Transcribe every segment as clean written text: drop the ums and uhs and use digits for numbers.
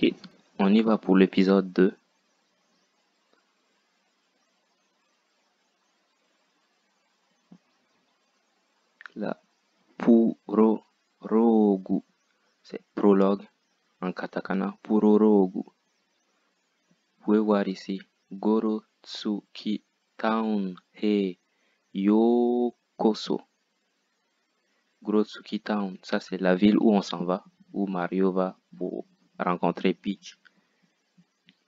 Ok, on y va pour l'épisode 2. La Purorogu, c'est prologue en katakana. Purorogu. Vous pouvez voir ici. Gorotsuki Town He Yokoso. Gorotsuki Town, ça c'est la ville où on s'en va, où Mario va pour rencontrer Peach.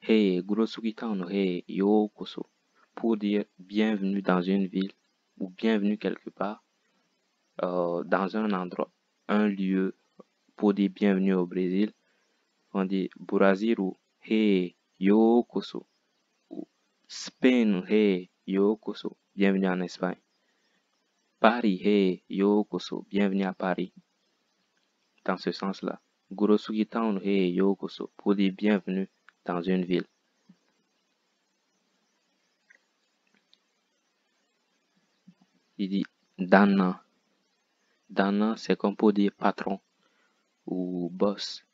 Hey, Gorotsuki Town He Yokoso. Pour dire bienvenue dans une ville ou bienvenue quelque part, dans un endroit, un lieu. Pour dire bienvenue au Brésil, on dit Buraziru He Yokoso. Ou Spain He Yokoso. Bienvenue en Espagne. Paris He Yokoso. Bienvenue à Paris. Dans ce sens-là. Gorotsuki Town He Yokoso. Pour dire bienvenue dans une ville. Il dit Dana. Dana, c'est comme pour dire patron ou boss.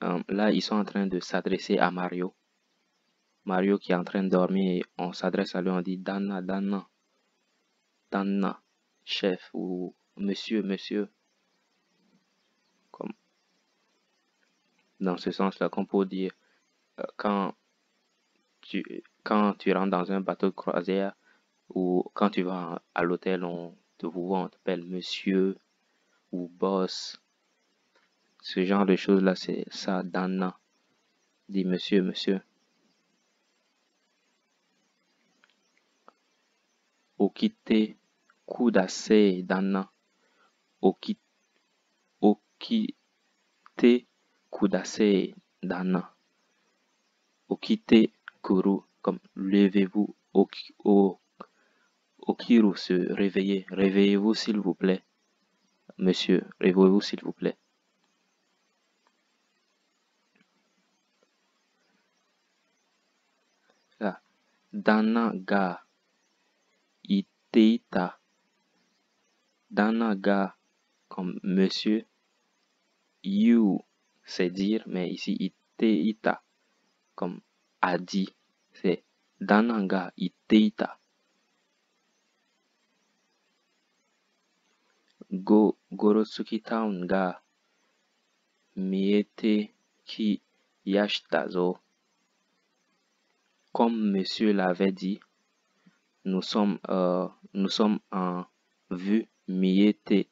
Là, ils sont en train de s'adresser à Mario. Mario qui est en train de dormir et on s'adresse à lui, on dit Dana, Dana. Dana, chef ou monsieur, monsieur. Comme dans ce sens-là, qu'on peut dire quand tu rentres dans un bateau de croisière ou quand tu vas à l'hôtel, on t'appelle monsieur ou boss. Ce genre de choses-là, c'est ça, Dana. Dit monsieur, monsieur. Okite kudasei Dana. Okite kudasei Dana. Okite kuru, comme levez-vous. Okiru, se réveiller. Réveillez-vous s'il vous plaît. Monsieur, réveillez-vous s'il vous plaît. Là. Dana ga iteita. Dana ga, comme monsieur. You, c'est dire, mais ici iteita, comme a dit. C'est Dana ga iteita. Gorotsuki Town ga miete ki yashita zo. Comme monsieur l'avait dit, nous sommes en vue. Miete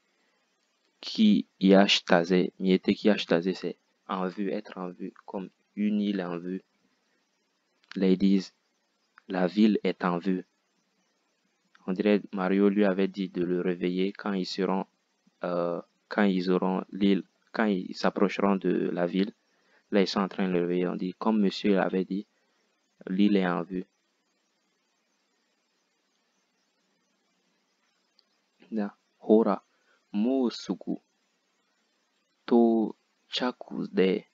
ki yashitaze. Miete ki yashitaze, c'est en vue, être en vue, comme une île en vue. Ladies, la ville est en vue. On dirait Mario lui avait dit de le réveiller quand ils auront l'île, quand ils s'approcheront de la ville. Là, ils sont en train de le réveiller. On dit, comme monsieur l'avait dit, l'île est en vue. Là, hora, mosuku, to chaku de.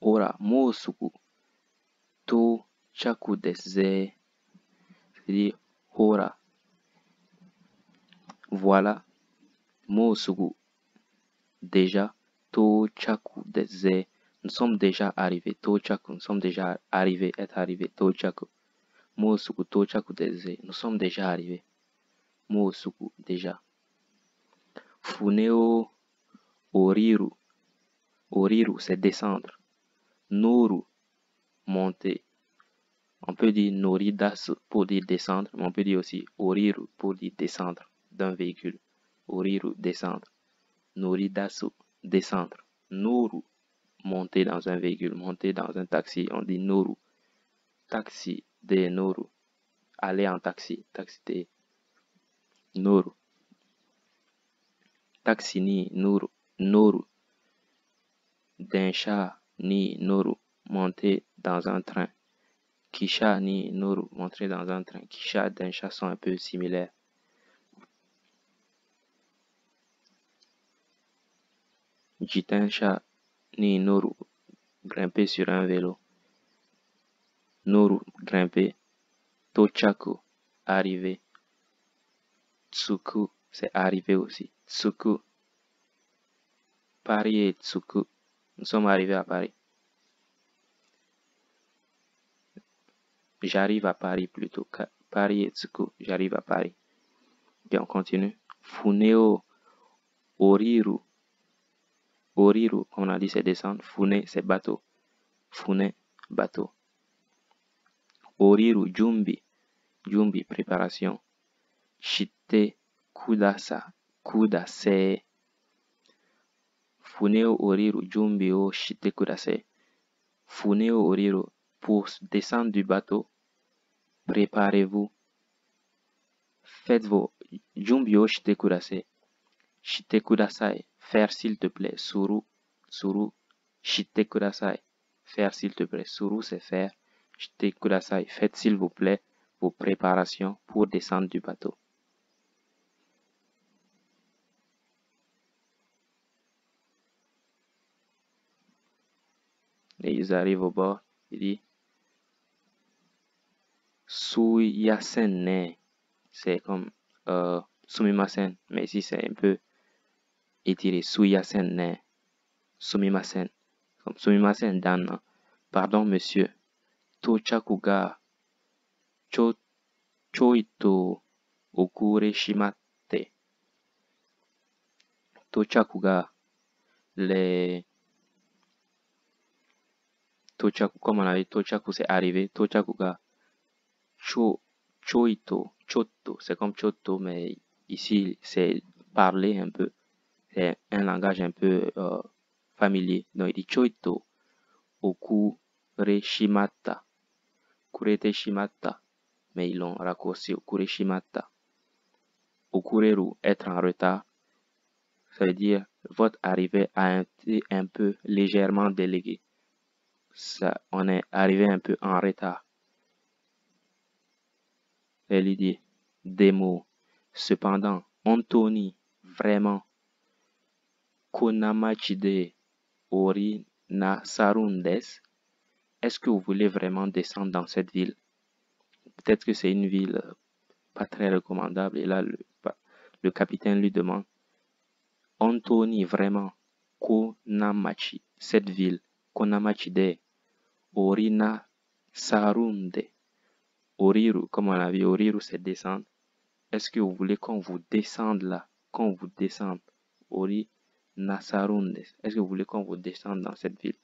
Hora, mosuku, to chaku desu. C'est-à-dire, hora, voilà, mosuku, déjà, to chaku desu. Nous sommes déjà arrivés. Tochaku, nous sommes déjà arrivés, être arrivés. Tochaku. Mosuku, tochaku desu. Nous sommes déjà arrivés. Mosuku, déjà. Funeo oriru. Oriru, c'est descendre. Noru, monter. On peut dire noridasu pour dire descendre, mais on peut dire aussi oriru pour dire descendre d'un véhicule. Oriru, descendre. Noridasu, descendre. Noru, monter dans un véhicule, monter dans un taxi, on dit noru. Taxi de noru. Aller en taxi, taxi de noru. Taxi ni noru, noru. Densha ni noru, monter dans un train. Kisha ni noru, monter dans un train. Kisha, densha sont un peu similaires. Jitensha ni noru, grimper sur un vélo. Noru, grimper. Tochaku, arriver. Tsuku, c'est arriver aussi. Tsuku, Paris et Tsuku. Nous sommes arrivés à Paris. J'arrive à Paris plutôt. Paris et Tsuku. J'arrive à Paris. Bien, on continue. Funeo Oriru. Oriru, on a dit c'est descendre. Fune, c'est bateau. Fune, bateau. Oriru, Jumbi. Jumbi, préparation. Shite, Kudasa. Kudase. Funeo Oriru, Jumbi o Shite Kudase. Funeo Oriru, pour descendre du bateau, préparez-vous. Faites vos Jumbi o Shite Kudase. Shite Kudasai, faire s'il te plaît. Suru, Suru. Shite Kudasai, faire s'il te plaît. Suru, c'est faire. Shite Kudasai, faites s'il vous plaît vos préparations pour descendre du bateau. Et ils arrivent au bord. Il dit Suyasen ne. C'est comme Sumimasen. Mais ici, c'est un peu étiré. Suyasen ne. Sumimasen. Comme Sumimasen dan. Pardon, monsieur. Tochakuga. Choito okure shimatte. Tochakuga. Les Tochaku, comme on avait Tochaku, c'est arrivé. Tochakuga. Choito, Chotto, c'est comme Chotto, mais ici c'est parler un peu. C'est un langage un peu familier. Donc il dit Choito, Okure Shimata. Kurete Shimata. Mais ils l'ont raccourci Okure Shimata. Okureru, être en retard. Ça veut dire votre arrivée a été un peu légèrement déléguée. Ça, on est arrivé un peu en retard. Elle dit des mots. Cependant, Anthony, vraiment, Konamachide Ori Nasarundes, est-ce que vous voulez vraiment descendre dans cette ville? Peut-être que c'est une ville pas très recommandable. Et là, le capitaine lui demande, Anthony, vraiment, Konamachi, cette ville, Konamachide Orina Sarunde. Oriru, comme on a vu, Oriru, c'est descendre. Est-ce que vous voulez qu'on vous descende là? Qu'on vous descende? Ori Nasarunde. Est-ce que vous voulez qu'on vous descende dans cette ville?